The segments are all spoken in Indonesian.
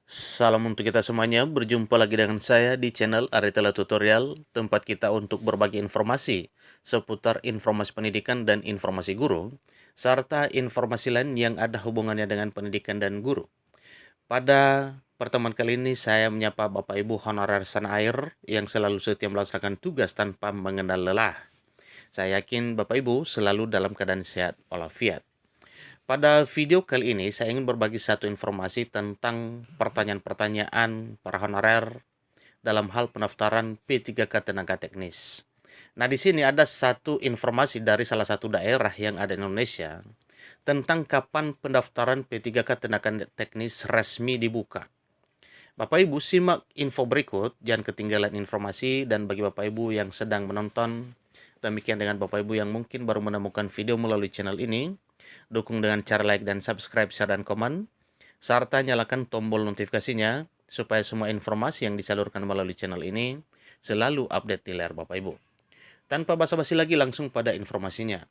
Salam untuk kita semuanya, berjumpa lagi dengan saya di channel Aritela Tutorial, tempat kita untuk berbagi informasi seputar informasi pendidikan dan informasi guru, serta informasi lain yang ada hubungannya dengan pendidikan dan guru. Pada pertemuan kali ini saya menyapa Bapak Ibu honorer sana air yang selalu setia melaksanakan tugas tanpa mengenal lelah. Saya yakin Bapak Ibu selalu dalam keadaan sehat walafiat. Pada video kali ini, saya ingin berbagi satu informasi tentang pertanyaan-pertanyaan para honorer dalam hal pendaftaran P3K Tenaga Teknis. Nah, di sini ada satu informasi dari salah satu daerah yang ada di Indonesia tentang kapan pendaftaran P3K Tenaga Teknis resmi dibuka. Bapak Ibu simak info berikut, jangan ketinggalan informasi, dan bagi Bapak Ibu yang sedang menonton, demikian dengan Bapak Ibu yang mungkin baru menemukan video melalui channel ini, dukung dengan cara like dan subscribe, share, dan komen, serta nyalakan tombol notifikasinya supaya semua informasi yang disalurkan melalui channel ini selalu update di layar Bapak Ibu. Tanpa basa-basi lagi, langsung pada informasinya.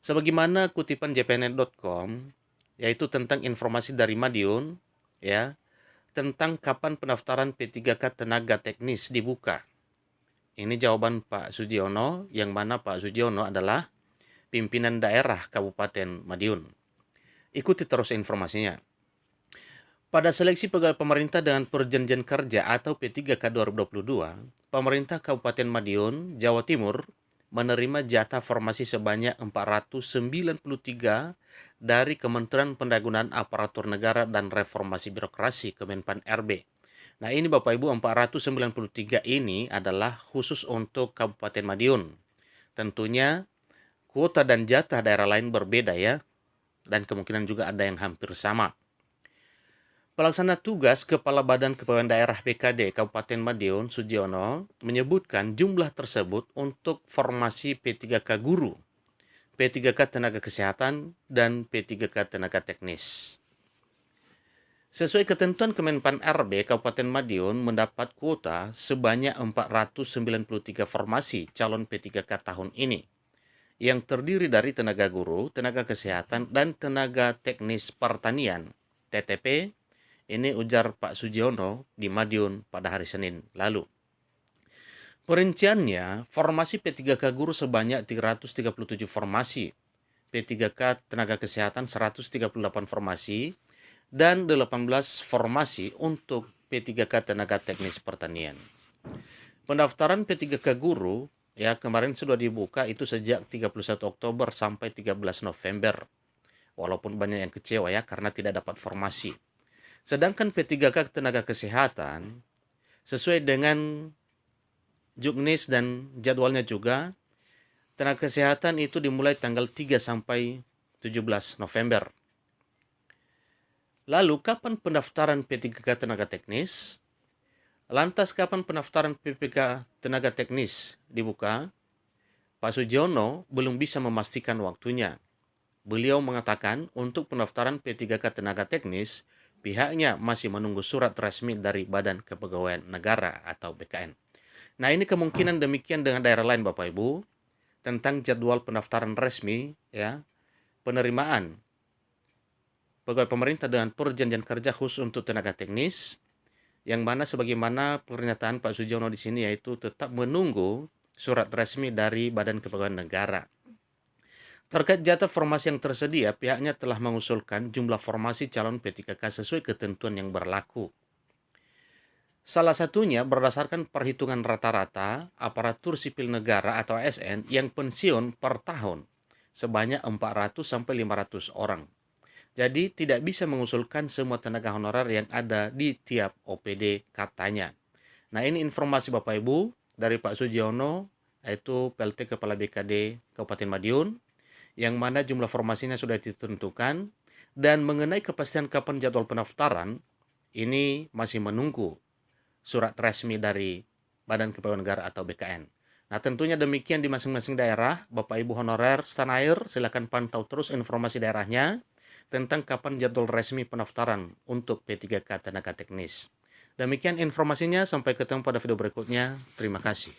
Sebagaimana kutipan jpnet.com, yaitu tentang informasi dari Madiun, ya, tentang kapan pendaftaran P3K Tenaga Teknis dibuka. Ini jawaban Pak Sugiono, yang mana Pak Sugiono adalah pimpinan daerah Kabupaten Madiun. Ikuti terus informasinya. Pada seleksi pegawai pemerintah dengan perjanjian kerja atau P3K 2022, pemerintah Kabupaten Madiun, Jawa Timur, menerima jatah formasi sebanyak 493 dari Kementerian Pendayagunaan Aparatur Negara dan Reformasi Birokrasi Kemenpan RB. Nah, ini Bapak Ibu, 493 ini adalah khusus untuk Kabupaten Madiun. Tentunya kuota dan jatah daerah lain berbeda ya, dan kemungkinan juga ada yang hampir sama. Pelaksana tugas Kepala Badan Kepegawaian Daerah BKD Kabupaten Madiun, Sugiono, menyebutkan jumlah tersebut untuk formasi P3K Guru, P3K Tenaga Kesehatan, dan P3K Tenaga Teknis. Sesuai ketentuan Kemenpan RB, Kabupaten Madiun mendapat kuota sebanyak 493 formasi calon P3K tahun ini, yang terdiri dari tenaga guru, tenaga kesehatan, dan tenaga teknis pertanian, TTP. Ini ujar Pak Sugiono di Madiun pada hari Senin lalu. Perinciannya, formasi P3K Guru sebanyak 337 formasi, P3K Tenaga Kesehatan 138 formasi, dan 18 formasi untuk P3K Tenaga Teknis Pertanian. Pendaftaran P3K Guru ya kemarin sudah dibuka itu sejak 31 Oktober sampai 13 November. Walaupun banyak yang kecewa ya karena tidak dapat formasi. Sedangkan P3K Tenaga Kesehatan sesuai dengan juknis dan jadwalnya juga, tenaga kesehatan itu dimulai tanggal 3 sampai 17 November. Lalu kapan pendaftaran P3K Tenaga Teknis? Lantas kapan pendaftaran P3K Tenaga Teknis dibuka? Pak Sugiono belum bisa memastikan waktunya. Beliau mengatakan untuk pendaftaran P3K Tenaga Teknis, pihaknya masih menunggu surat resmi dari Badan Kepegawaian Negara atau BKN. Nah, ini kemungkinan demikian dengan daerah lain Bapak Ibu tentang jadwal pendaftaran resmi ya, penerimaan pegawai pemerintah dengan perjanjian kerja khusus untuk tenaga teknis, yang mana sebagaimana pernyataan Pak Sugiono di sini yaitu tetap menunggu surat resmi dari Badan Kepegawaian Negara. Terkait jatah formasi yang tersedia, pihaknya telah mengusulkan jumlah formasi calon P3K sesuai ketentuan yang berlaku. Salah satunya berdasarkan perhitungan rata-rata aparatur sipil negara atau ASN yang pensiun per tahun sebanyak 400-500 orang. Jadi tidak bisa mengusulkan semua tenaga honorer yang ada di tiap OPD katanya. Nah, ini informasi Bapak Ibu dari Pak Sugiono, yaitu PLT Kepala BKD Kabupaten Madiun, yang mana jumlah formasinya sudah ditentukan, dan mengenai kepastian kapan jadwal pendaftaran, ini masih menunggu surat resmi dari Badan Kepegawaian Negara atau BKN. Nah, tentunya demikian di masing-masing daerah. Bapak Ibu honorer setanah air, silakan pantau terus informasi daerahnya tentang kapan jadwal resmi pendaftaran untuk P3K Tenaga Teknis. Demikian informasinya, sampai ketemu pada video berikutnya. Terima kasih.